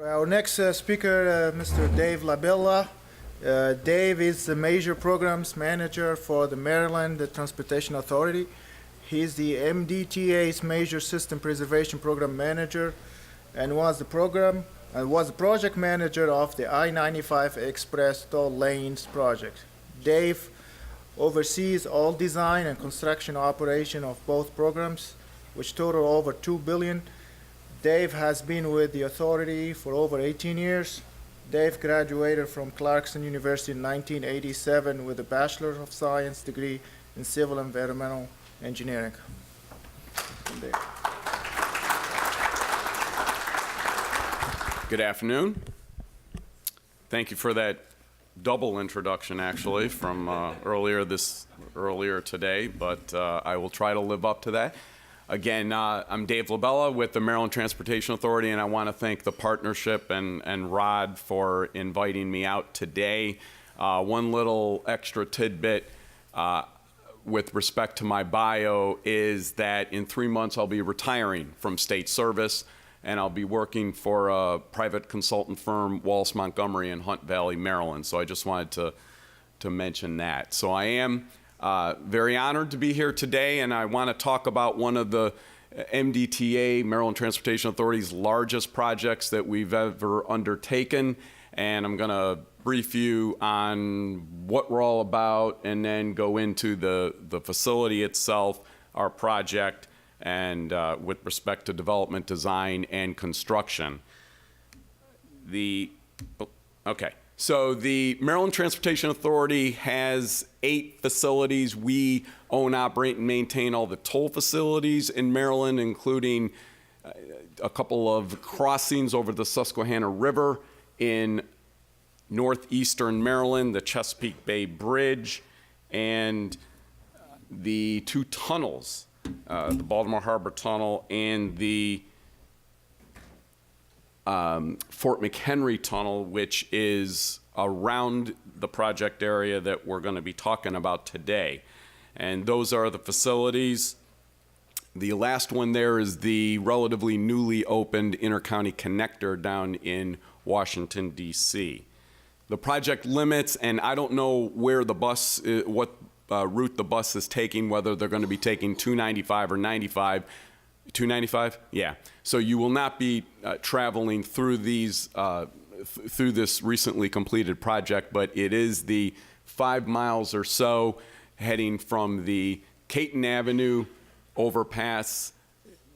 Our next speaker, Mr. Dave Labella. Dave is the Major Programs Manager for the Maryland Transportation Authority. He's the MDTA's Major System Preservation Program Manager and was the project manager of the I-95 Express Toll Lanes project. Dave oversees all design and construction operation of both programs, which total over $2 billion. Dave has been with the authority for over 18 years. Dave graduated from Clarkson University in 1987 with a Bachelor of Science degree in Civil Environmental Engineering. Good afternoon. Thank you for that double introduction, actually, from earlier today, but I will try to live up to that. Again, I'm Dave Labella with the Maryland Transportation Authority, and I want to thank the partnership and Rod for inviting me out today. One little extra tidbit with respect to my bio is that in 3 months I'll be retiring from state service, and I'll be working for a private consultant firm, Wallace Montgomery in Hunt Valley, Maryland. So I just wanted to mention that. So I am very honored to be here today, and I want to talk about one of the MDTA, Maryland Transportation Authority's largest projects that we've ever undertaken. And I'm going to brief you on what we're all about and then go into the facility itself, our project, and with respect to development, design, and construction. So the Maryland Transportation Authority has 8 facilities. We own, operate, and maintain all the toll facilities in Maryland, including a couple of crossings over the Susquehanna River in northeastern Maryland, the Chesapeake Bay Bridge, and the 2 tunnels, the Baltimore Harbor Tunnel and the Fort McHenry Tunnel, which is around the project area that we're going to be talking about today. And those are the facilities. The last one there is the relatively newly opened intercounty connector down in Washington, D.C. The project limits, and I don't know where the bus, what route the bus is taking, whether they're going to be taking 295 or 95. 295? Yeah. So you will not be traveling through these through this recently completed project, but it is the 5 miles or so heading from the Caton Avenue overpass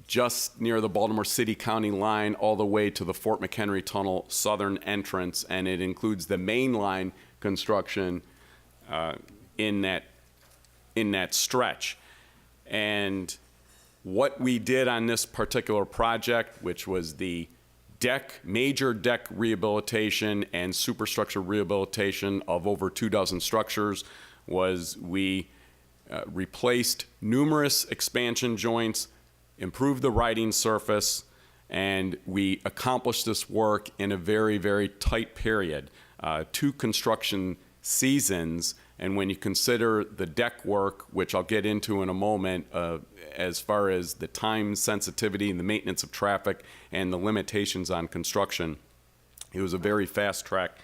just near the Baltimore City County line all the way to the Fort McHenry Tunnel southern entrance, and it includes the main line construction in that stretch. And what we did on this particular project, which was the major deck rehabilitation and superstructure rehabilitation of over 24 structures, was we replaced numerous expansion joints, improved the riding surface, and we accomplished this work in a very, very tight period, 2 construction seasons. And when you consider the deck work, which I'll get into in a moment, as far as the time sensitivity and the maintenance of traffic and the limitations on construction, it was a very fast-track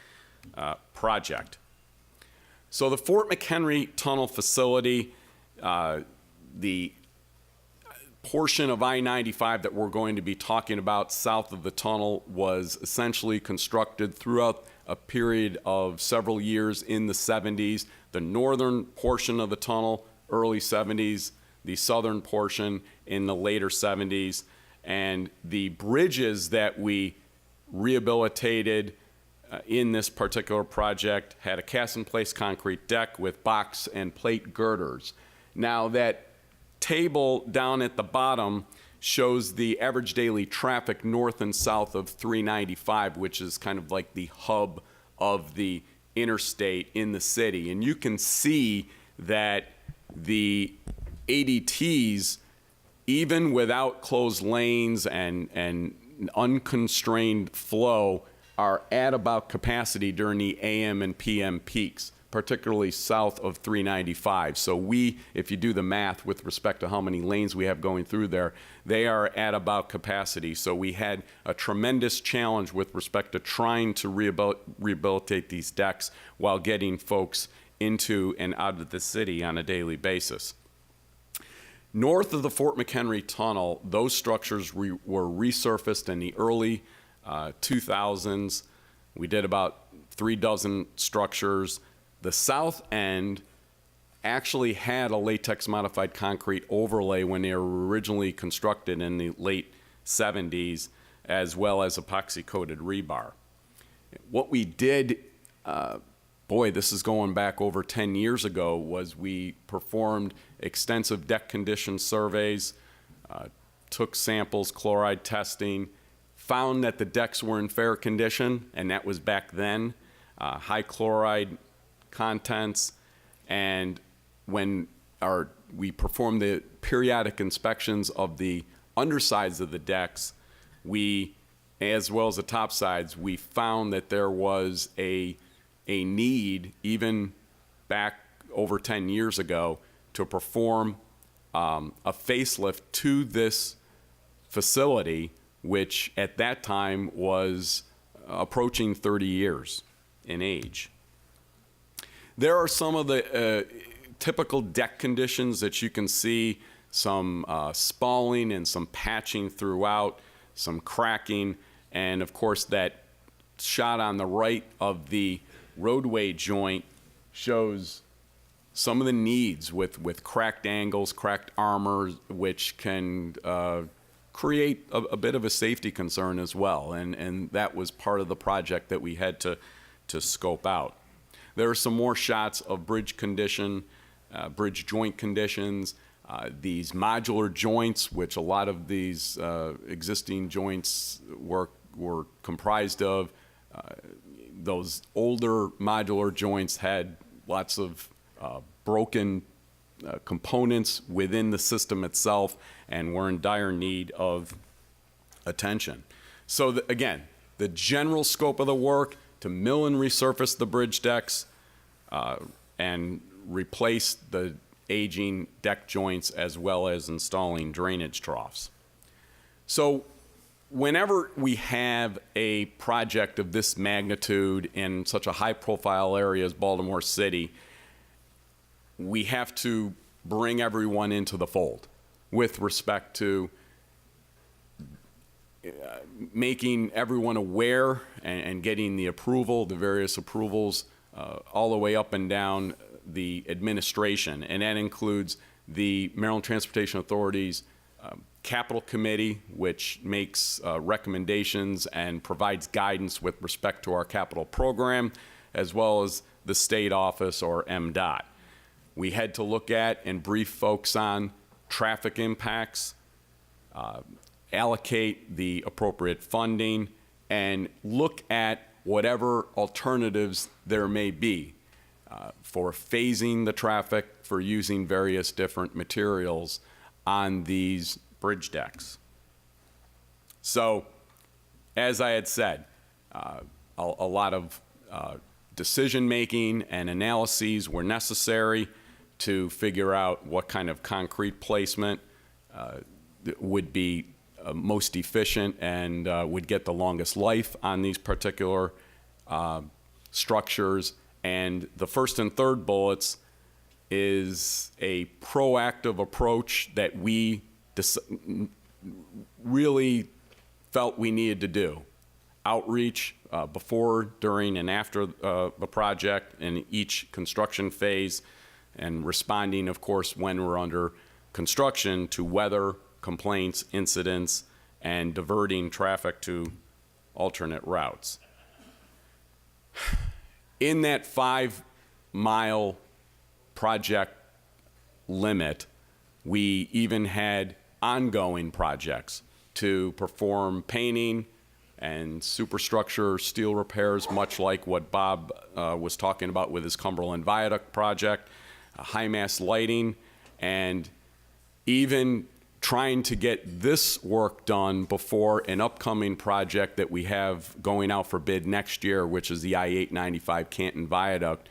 project. So the Fort McHenry Tunnel facility, the portion of I-95 that we're going to be talking about south of the tunnel was essentially constructed throughout a period of several years in the 70s. The northern portion of the tunnel, early 70s, the southern portion in the later 70s. And the bridges that we rehabilitated in this particular project had a cast-in-place concrete deck with box and plate girders. Now, that table down at the bottom shows the average daily traffic north and south of 395, which is kind of like the hub of the interstate in the city. And you can see that the ADTs, even without closed lanes and unconstrained flow, are at about capacity during the AM and PM peaks. particularly south of 395. So if you do the math with respect to how many lanes we have going through there, they are at about capacity. So we had a tremendous challenge with respect to trying to rehabilitate these decks while getting folks into and out of the city on a daily basis. North of the Fort McHenry Tunnel, those structures were resurfaced in the early 2000s. We did about 3 dozen structures. The south end actually had a latex modified concrete overlay when they were originally constructed in the late 70s, as well as epoxy coated rebar. What we did, boy, this is going back over 10 years ago, was we performed extensive deck condition surveys, took samples, chloride testing, found that the decks were in fair condition, and that was back then, high chloride contents, and when we performed the periodic inspections of the undersides of the decks, as well as the top sides, we found that there was a need, even back over 10 years ago, to perform a facelift to this facility, which at that time was approaching 30 years in age. There are some of the typical deck conditions that you can see, some spalling and some patching throughout, some cracking, and of course that shot on the right of the roadway joint shows some of the needs with cracked angles, cracked armor, which can create a bit of a safety concern as well, and that was part of the project that we had to scope out. There are some more shots of bridge condition, bridge joint conditions, these modular joints, which a lot of these existing joints were comprised of. Those older modular joints had lots of broken components within the system itself and were in dire need of attention. So again, the general scope of the work to mill and resurface the bridge decks and replace the aging deck joints, as well as installing drainage troughs. So whenever we have a project of this magnitude in such a high-profile area as Baltimore City, we have to bring everyone into the fold with respect to making everyone aware and getting the approval, the various approvals, all the way up and down the administration. And that includes the Maryland Transportation Authority's Capital Committee, which makes recommendations and provides guidance with respect to our capital program, as well as the state office, or MDOT. We had to look at and brief folks on traffic impacts, allocate the appropriate funding, and look at whatever alternatives there may be for phasing the traffic, for using various different materials on these bridge decks. So, as I had said, a lot of decision-making and analyses were necessary to figure out what kind of concrete placement would be most efficient and would get the longest life on these particular structures. And the first and third bullets is a proactive approach that we really felt we needed to do. Outreach before, during, and after the project in each construction phase, and responding, of course, when we're under construction to weather, complaints, incidents, and diverting traffic to alternate routes. In that 5-mile project limit, we even had ongoing projects to perform painting and superstructure steel repairs, much like what Bob was talking about with his Cumberland Viaduct project, high mast lighting, and even trying to get this work done before an upcoming project that we have going out for bid next year, which is the I-95 Canton Viaduct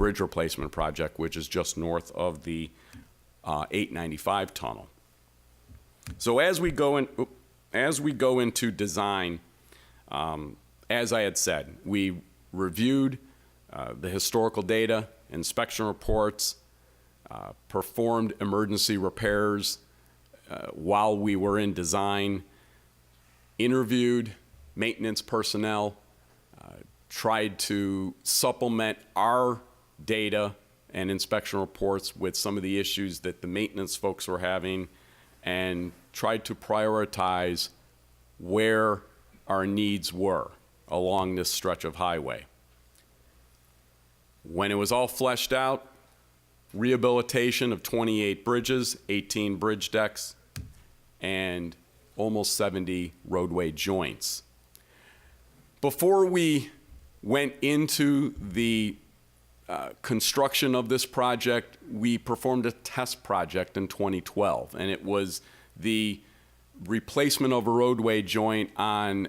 bridge replacement project, which is just north of the I-95 tunnel. So as we go into design, as I had said, we reviewed the historical data, inspection reports, performed emergency repairs while we were in design, interviewed maintenance personnel, tried to supplement our data and inspection reports with some of the issues that the maintenance folks were having, and tried to prioritize where our needs were along this stretch of highway. When it was all fleshed out, rehabilitation of 28 bridges, 18 bridge decks, and almost 70 roadway joints. Before we went into the construction of this project, we performed a test project in 2012, and it was the replacement of a roadway joint on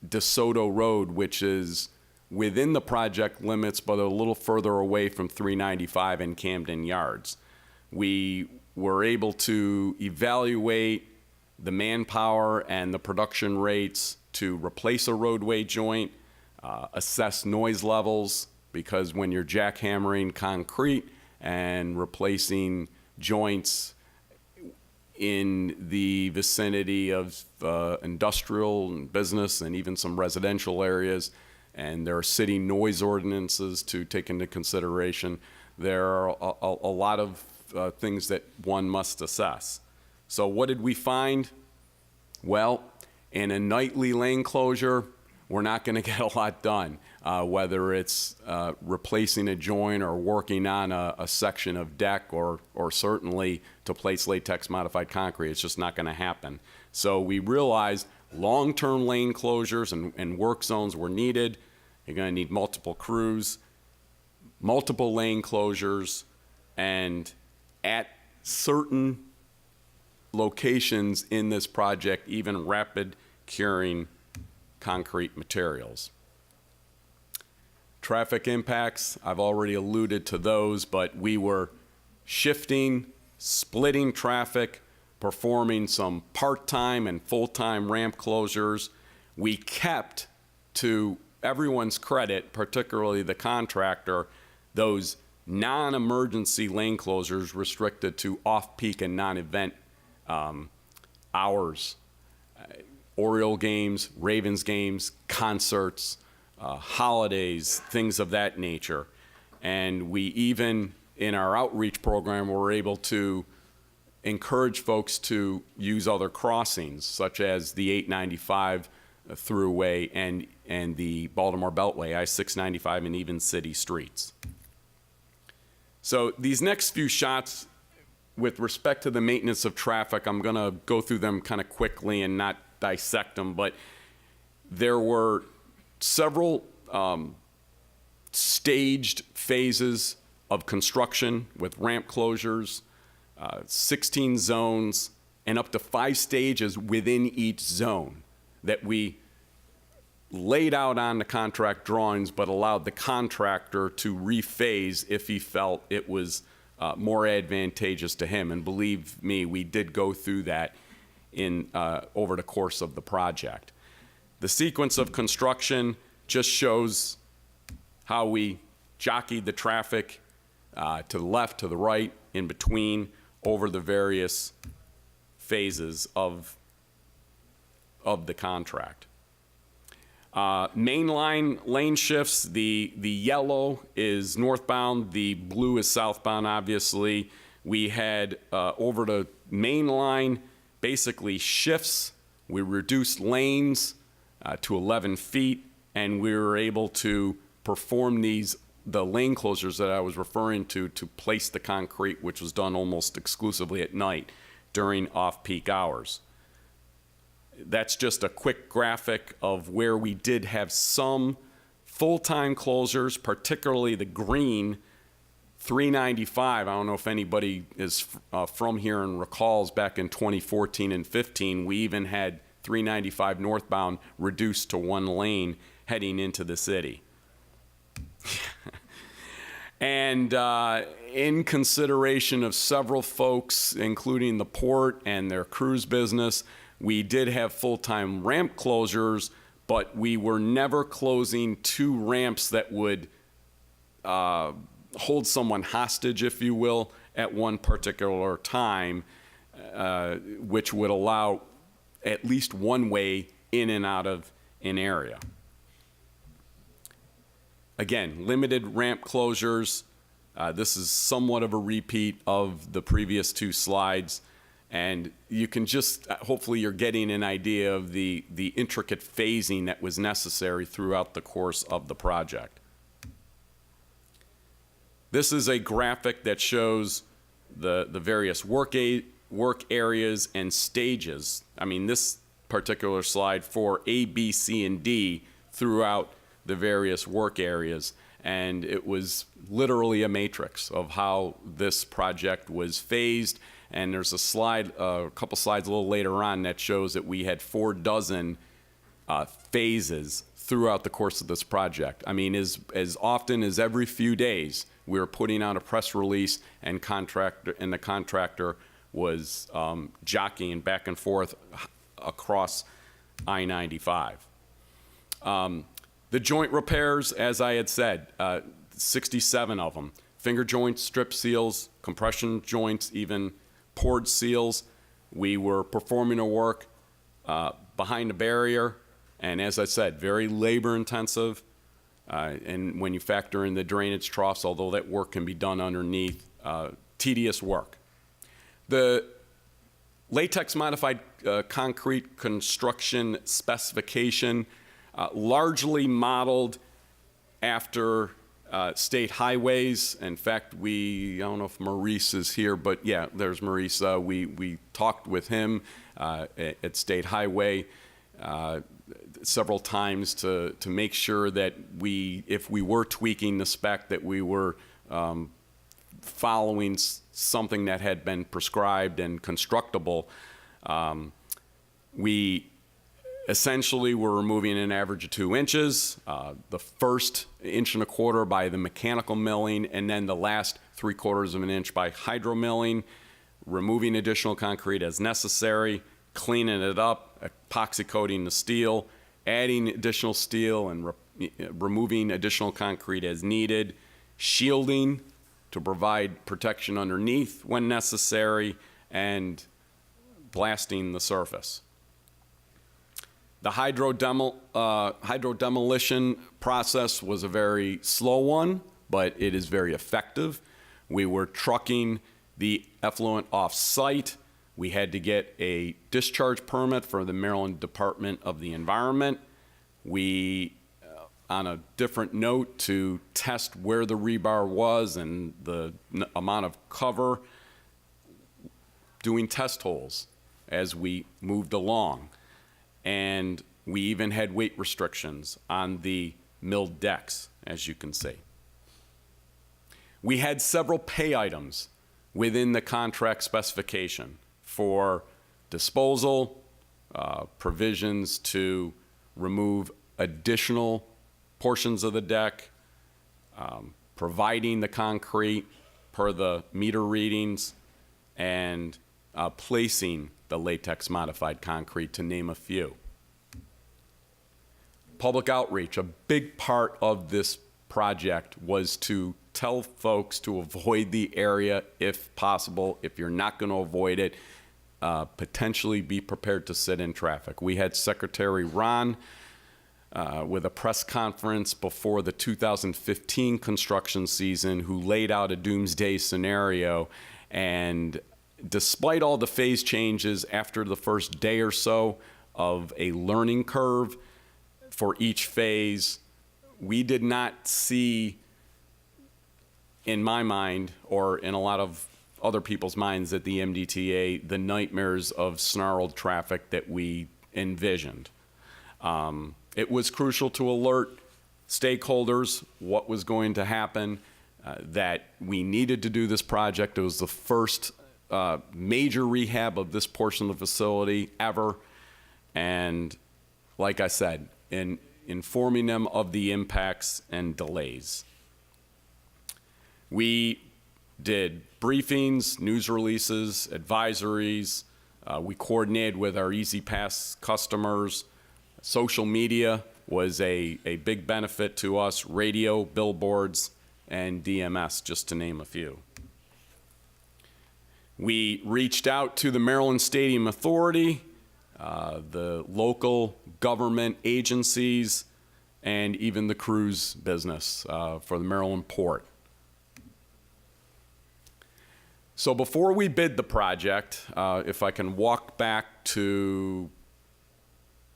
DeSoto Road, which is within the project limits, but a little further away from 395 and Camden Yards. We were able to evaluate the manpower and the production rates to replace a roadway joint, assess noise levels, because when you're jackhammering concrete and replacing joints in the vicinity of industrial and business and even some residential areas, and there are city noise ordinances to take into consideration, there are a lot of things that one must assess. So what did we find? Well, in a nightly lane closure, we're not going to get a lot done, whether it's replacing a joint or working on a section of deck, or certainly to place latex modified concrete. It's just not going to happen. So we realized long-term lane closures and work zones were needed. You're going to need multiple crews, multiple lane closures, and at certain locations in this project, even rapid curing concrete materials. Traffic impacts, I've already alluded to those, but we were shifting, splitting traffic, performing some part-time and full-time ramp closures. We kept, to everyone's credit, particularly the contractor, those non-emergency lane closures restricted to off-peak and non-event hours. Oriole games, Ravens games, concerts, holidays, things of that nature. And we even, in our outreach program, were able to encourage folks to use other crossings, such as the 895 throughway and the Baltimore Beltway, I-695, and even city streets. So these next few shots, with respect to the maintenance of traffic, I'm going to go through them kind of quickly and not dissect them, but there were several staged phases of construction with ramp closures, 16 zones, and up to 5 stages within each zone that we laid out on the contract drawings, but allowed the contractor to rephase if he felt it was more advantageous to him. And believe me, we did go through that in over the course of the project. The sequence of construction just shows how we jockeyed the traffic to the left, to the right, in between, over the various phases of the contract. Mainline lane shifts, the yellow is northbound, the blue is southbound, obviously. We had over the main line basically shifts. We reduced lanes to 11 feet, and we were able to perform the lane closures that I was referring to place the concrete, which was done almost exclusively at night during off-peak hours. That's just a quick graphic of where we did have some full-time closures, particularly the green 395. I don't know if anybody is from here and recalls back in 2014 and 15, we even had 395 northbound reduced to 1 lane heading into the city. And in consideration of several folks, including the port and their cruise business, we did have full-time ramp closures, but we were never closing 2 ramps that would hold someone hostage, if you will, at one particular time, which would allow at least one way in and out of an area. Again, limited ramp closures. This is somewhat of a repeat of the previous 2 slides. And you can just, hopefully you're getting an idea of the intricate phasing that was necessary throughout the course of the project. This is a graphic that shows the various work areas and stages. I mean, this particular slide for A, B, C, and D throughout the various work areas, and it was literally a matrix of how this project was phased. And there's a slide, a couple slides a little later on, that shows that we had 4 dozen phases throughout the course of this project. I mean, as often as every few days, we were putting out a press release, and the contractor was jockeying back and forth across I-95. The joint repairs, as I had said, 67 of them. Finger joints, strip seals, compression joints, even poured seals. We were performing a work behind a barrier, and as I said, very labor intensive. And when you factor in the drainage troughs, although that work can be done underneath, tedious work. The latex modified concrete construction specification, largely modeled after state highways. In fact, I don't know if Maurice is here, but yeah, there's Maurice. We talked with him at State Highway several times to make sure that if we were tweaking the spec, that we were following something that had been prescribed and constructible. We essentially were removing an average of 2 inches, the first 1.25 inches by the mechanical milling, and then the last 3/4 of an inch by hydro milling, removing additional concrete as necessary, cleaning it up, epoxy coating the steel, adding additional steel, and removing additional concrete as needed, shielding to provide protection underneath when necessary, and blasting the surface. The hydro demolition process was a very slow one, but it is very effective. We were trucking the effluent off-site. We had to get a discharge permit for the Maryland Department of the Environment. We, on a different note, to test where the rebar was and the amount of cover, doing test holes as we moved along. And we even had weight restrictions on the milled decks, as you can see. We had several pay items within the contract specification for disposal, provisions to remove additional portions of the deck, providing the concrete per the meter readings, and placing the latex modified concrete, to name a few. Public outreach, a big part of this project was to tell folks to avoid the area if possible. If you're not going to avoid it, potentially be prepared to sit in traffic. We had Secretary Ron with a press conference before the 2015 construction season, who laid out a doomsday scenario, and despite all the phase changes after the first day or so of a learning curve for each phase, we did not see, in my mind, or in a lot of other people's minds at the MDTA, the nightmares of snarled traffic that we envisioned. It was crucial to alert stakeholders what was going to happen, that we needed to do this project. It was the first major rehab of this portion of the facility ever. And like I said, in informing them of the impacts and delays. We did briefings, news releases, advisories. We coordinated with our Easy Pass customers. Social media was a big benefit to us, radio, billboards, and DMS, just to name a few. We reached out to the Maryland Stadium Authority, the local government agencies, and even the cruise business for the Maryland Port. So before we bid the project, if I can walk back to,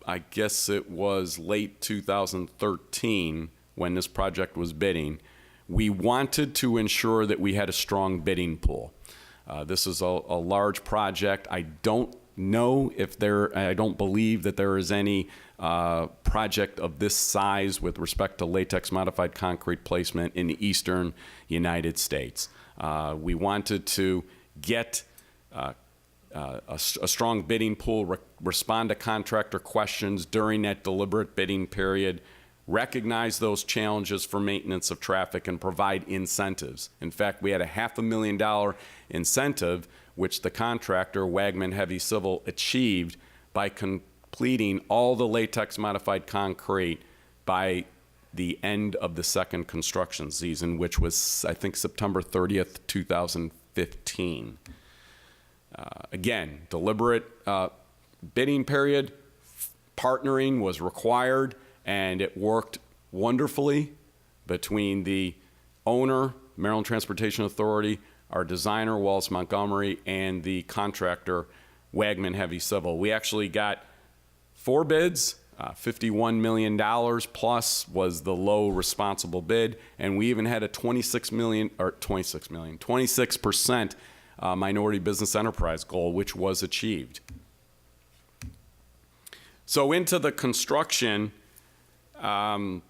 I guess it was late 2013 when this project was bidding, we wanted to ensure that we had a strong bidding pool. This is a large project. I don't believe that there is any project of this size with respect to latex modified concrete placement in the eastern United States. We wanted to get a strong bidding pool, respond to contractor questions during that deliberate bidding period, recognize those challenges for maintenance of traffic, and provide incentives. In fact, we had a $500,000 incentive, which the contractor, Wagman Heavy Civil, achieved by completing all the latex modified concrete by the end of the second construction season, which was, I think, September 30th, 2015. Again, deliberate bidding period, partnering was required, and it worked wonderfully between the owner, Maryland Transportation Authority, our designer, Wallace Montgomery, and the contractor, Wagman Heavy Civil. We actually got 4 bids. $51 million plus was the low responsible bid, and we even had a 26% minority business enterprise goal, which was achieved. So into the construction, I'm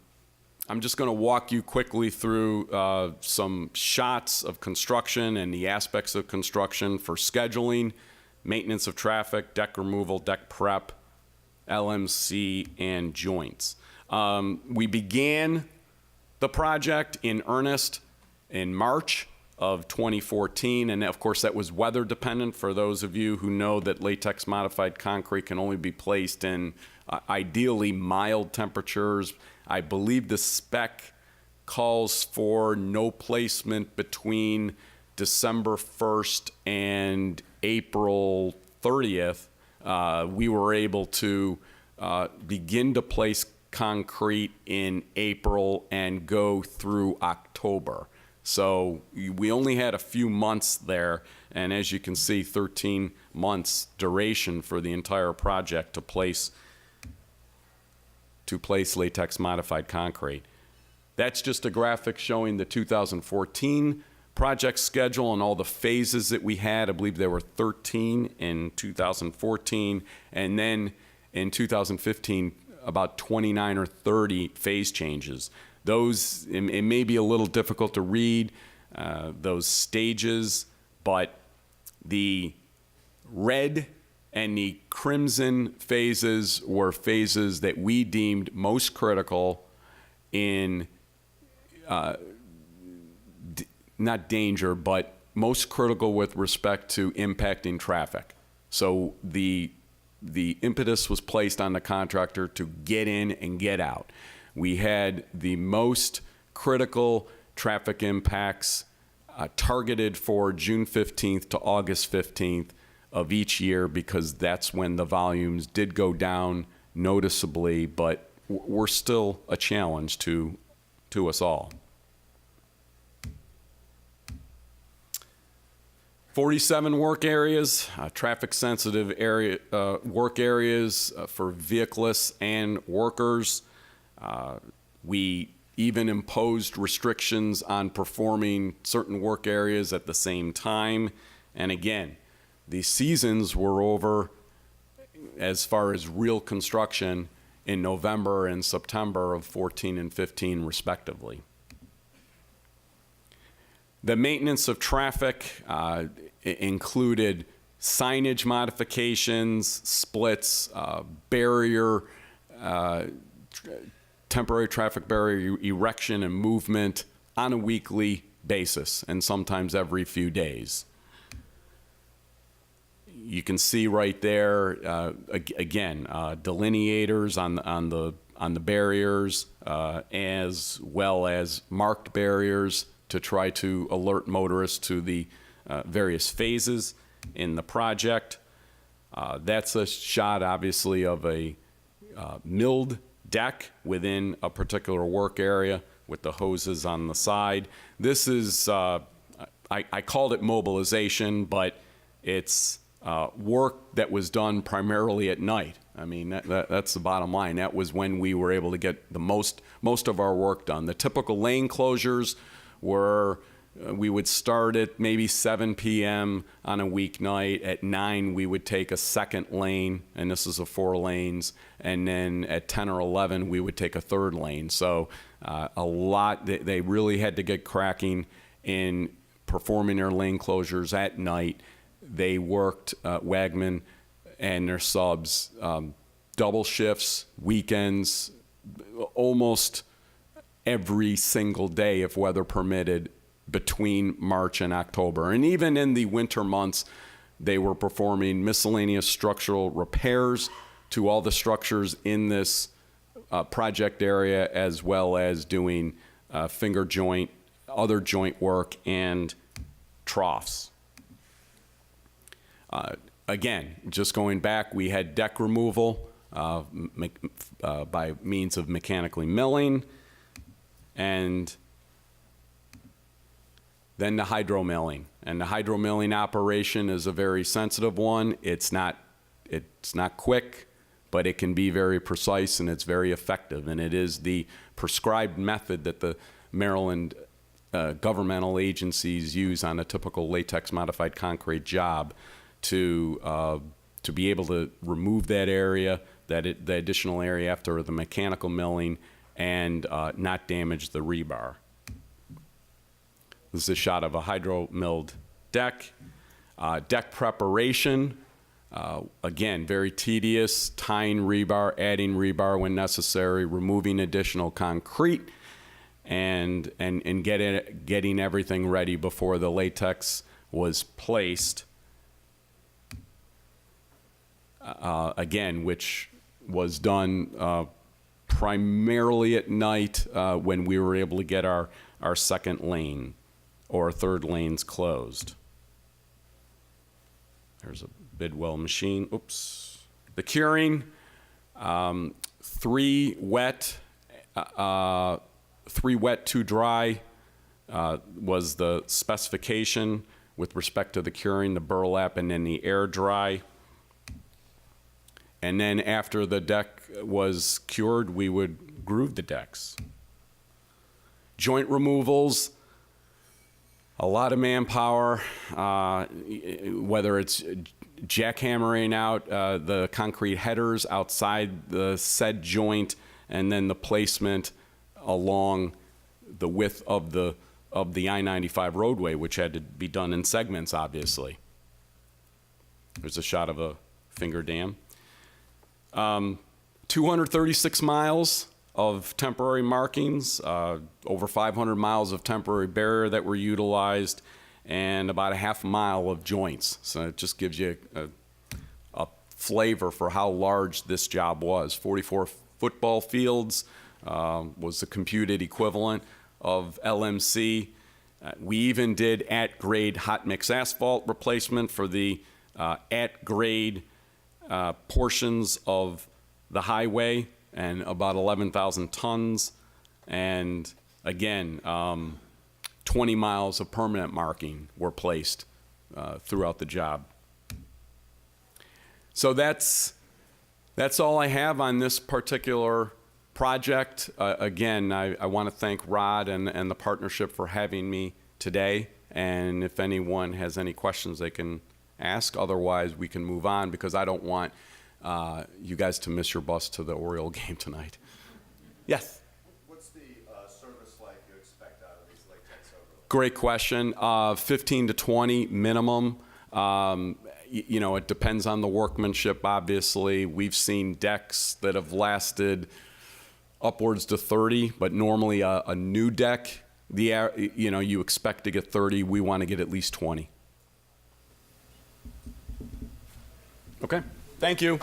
just going to walk you quickly through some shots of construction and the aspects of construction for scheduling, maintenance of traffic, deck removal, deck prep, LMC, and joints. We began the project in earnest in March of 2014, and of course that was weather dependent. For those of you who know that latex modified concrete can only be placed in ideally mild temperatures, I believe the spec calls for no placement between December 1st and April 30th. We were able to begin to place concrete in April and go through October. So we only had a few months there, and as you can see, 13 months duration for the entire project to place latex modified concrete. That's just a graphic showing the 2014 project schedule and all the phases that we had. I believe there were 13 in 2014, and then in 2015 about 29 or 30 phase changes. Those, it may be a little difficult to read those stages, but the red and the crimson phases were phases that we deemed most critical in not danger, but most critical with respect to impacting traffic. So the impetus was placed on the contractor to get in and get out. We had the most critical traffic impacts targeted for June 15th to August 15th of each year, because that's when the volumes did go down noticeably, but were still a challenge to us all. 47 work areas, traffic-sensitive area work areas for vehiclists and workers. We even imposed restrictions on performing certain work areas at the same time. And again, the seasons were over as far as real construction in November and September of 14 and 15 respectively. The maintenance of traffic included signage modifications, splits, barrier, temporary traffic barrier erection and movement on a weekly basis, and sometimes every few days. You can see right there, again, delineators on the barriers, as well as marked barriers to try to alert motorists to the various phases in the project. That's a shot, obviously, of a milled deck within a particular work area with the hoses on the side. This is, I called it mobilization, but it's work that was done primarily at night. I mean, that's the bottom line. That was when we were able to get the most of our work done. The typical lane closures were, we would start at maybe 7 p.m. on a weeknight. At 9, we would take a second lane, and this is a 4 lanes. And then at 10 or 11, we would take a third lane. So a lot, they really had to get cracking in performing their lane closures at night. They worked, Wagman and their subs, double shifts, weekends, almost every single day, if weather permitted, between March and October. And even in the winter months, they were performing miscellaneous structural repairs to all the structures in this project area, as well as doing finger joint, other joint work, and troughs. Again, just going back, we had deck removal by means of mechanically milling, and then the hydro milling. And the hydro milling operation is a very sensitive one. It's not quick, but it can be very precise, and it's very effective. And it is the prescribed method that the Maryland governmental agencies use on a typical latex modified concrete job to be able to remove that area, the additional area after the mechanical milling, and not damage the rebar. This is a shot of a hydro milled deck. Deck preparation, again, very tedious, tying rebar, adding rebar when necessary, removing additional concrete, and getting everything ready before the latex was placed. Again, which was done primarily at night when we were able to get our second lane or third lanes closed. There's a bidwell machine. Oops. The curing, 3 wet, 2 dry was the specification with respect to the curing, the burlap, and then the air dry. And then after the deck was cured, we would groove the decks. Joint removals, a lot of manpower, whether it's jackhammering out the concrete headers outside the said joint, and then the placement along the width of the I-95 roadway, which had to be done in segments, obviously. There's a shot of a finger dam. 236 miles of temporary markings, over 500 miles of temporary barrier that were utilized, and about a half mile of joints. So it just gives you a flavor for how large this job was. 44 football fields was the computed equivalent of LMC. We even at at-grade hot mix asphalt replacement for the at-grade portions of the highway, and about 11,000 tons, and again, 20 miles of permanent marking were placed throughout the job. So that's all I have on this particular project. Again, I want to thank Rod and the partnership for having me today, and if anyone has any questions, they can ask. Otherwise, we can move on, because I don't want you guys to miss your bus to the Oriole game tonight. Yes? What's the service like you expect out of these latex overlays? Great question. 15 to 20 minimum. You know, it depends on the workmanship, obviously. We've seen decks that have lasted upwards to 30, but normally a new deck You know, you expect to get 30, we want to get at least 20. Okay, thank you.